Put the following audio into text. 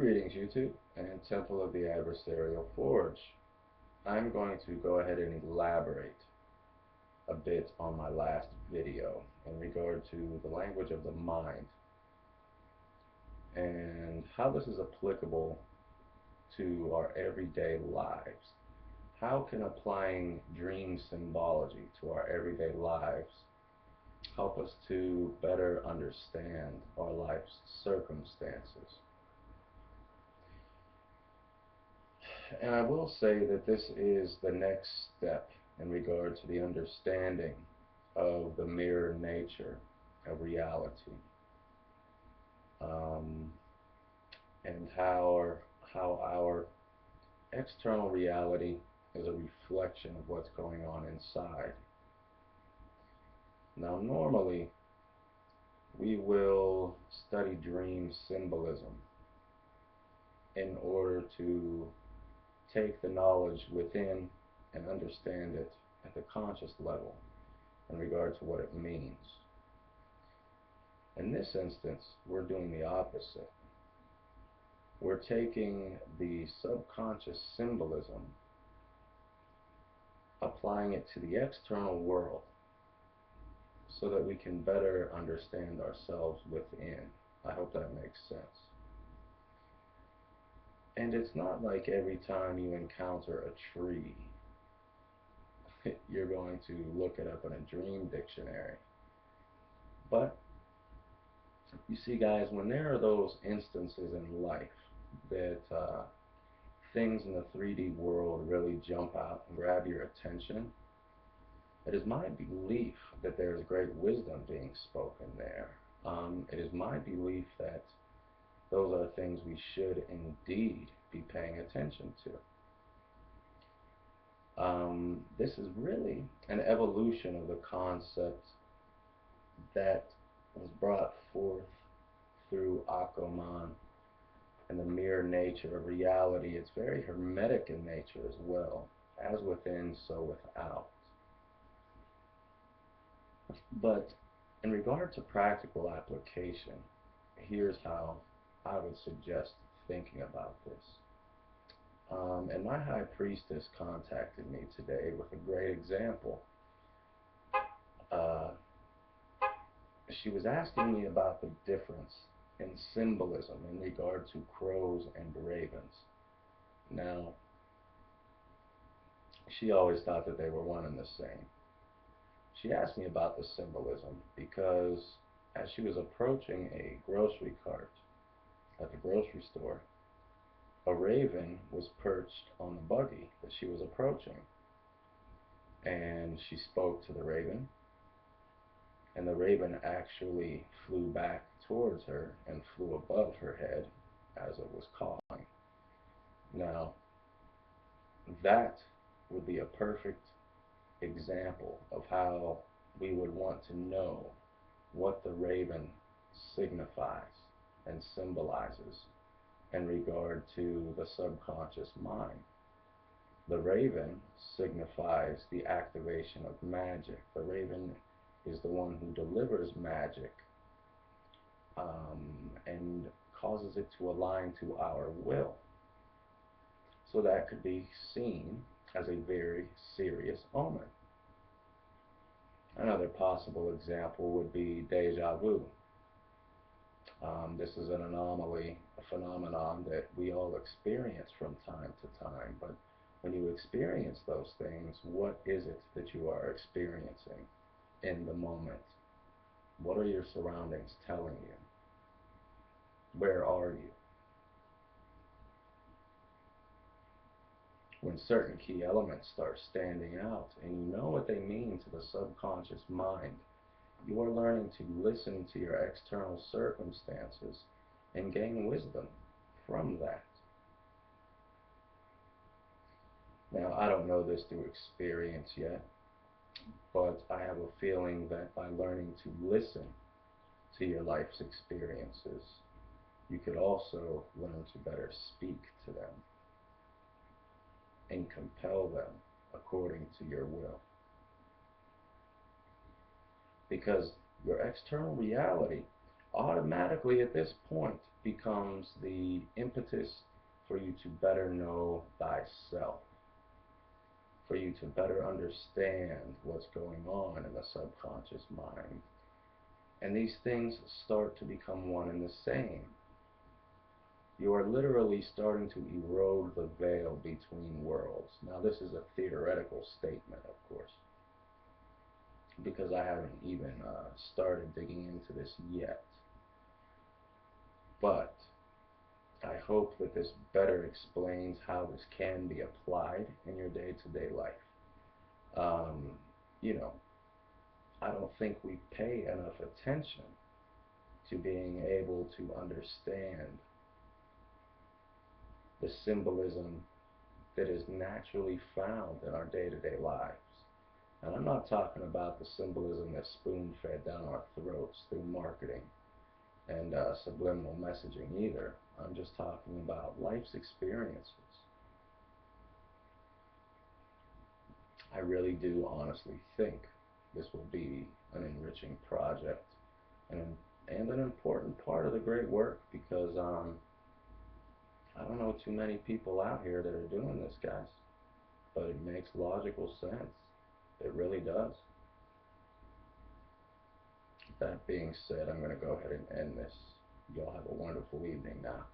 Greetings, YouTube and Temple of the Adversarial Forge. I'm going to go ahead and elaborate a bit on my last video in regard to the language of the mind and how this is applicable to our everyday lives. How can applying dream symbology to our everyday lives help us to better understand our life's circumstances? And I will say that this is the next step in regard to the understanding of the mirror nature of reality, um, and how our external reality is a reflection of what's going on inside. Now, normally we will study dream symbolism in order to take the knowledge within and understand it at the conscious level in regard to what it means. In this instance, we're doing the opposite. We're taking the subconscious symbolism, applying it to the external world so that we can better understand ourselves within. I hope that makes sense. And it's not like every time you encounter a tree, you're going to look it up in a dream dictionary. But you see, guys, when there are those instances in life that things in the 3D world really jump out and grab your attention, it is my belief that there is great wisdom being spoken there. It is my belief that those are things we should indeed be paying attention to. This is really an evolution of the concept that was brought forth through Akuman and the mere nature of reality. It's very hermetic in nature as well, as within, so without. But in regard to practical application, here's how I would suggest thinking about this. And my high priestess contacted me today with a great example. Uh, she was asking me about the difference in symbolism in regard to crows and ravens. Now, she always thought that they were one and the same. She asked me about the symbolism because as she was approaching a grocery cart at the grocery store, a raven was perched on the buggy that she was approaching. And she spoke to the raven, and the raven actually flew back towards her and flew above her head as it was calling. Now, that would be a perfect example of how we would want to know what the raven signifies and symbolizes in regard to the subconscious mind. The raven signifies the activation of magic. The raven is the one who delivers magic, and causes it to align to our will. So that could be seen as a very serious omen. Another possible example would be deja vu. This is an anomaly, a phenomenon that we all experience from time to time. But when you experience those things, what is it that you are experiencing in the moment? What are your surroundings telling you? Where are you? When certain key elements start standing out and you know what they mean to the subconscious mind, you are learning to listen to your external circumstances and gain wisdom from that. Now, I don't know this through experience yet, but I have a feeling that by learning to listen to your life's experiences, you could also learn to better speak to them and compel them according to your will. Because your external reality automatically at this point becomes the impetus for you to better know thyself, for you to better understand what's going on in the subconscious mind. And these things start to become one and the same. You are literally starting to erode the veil between worlds. Now, this is a theoretical statement, of course, because I haven't even started digging into this yet. But I hope that this better explains how this can be applied in your day-to-day life. Um, you know, I don't think we pay enough attention to being able to understand the symbolism that is naturally found in our day-to-day lives. And I'm not talking about the symbolism that's spoon-fed down our throats through marketing and subliminal messaging either. I'm just talking about life's experiences. I really do honestly think this will be an enriching project and an important part of the great work because I don't know too many people out here that are doing this, guys, but it makes logical sense. It really does. That being said, I'm going to go ahead and end this. Y'all have a wonderful evening now.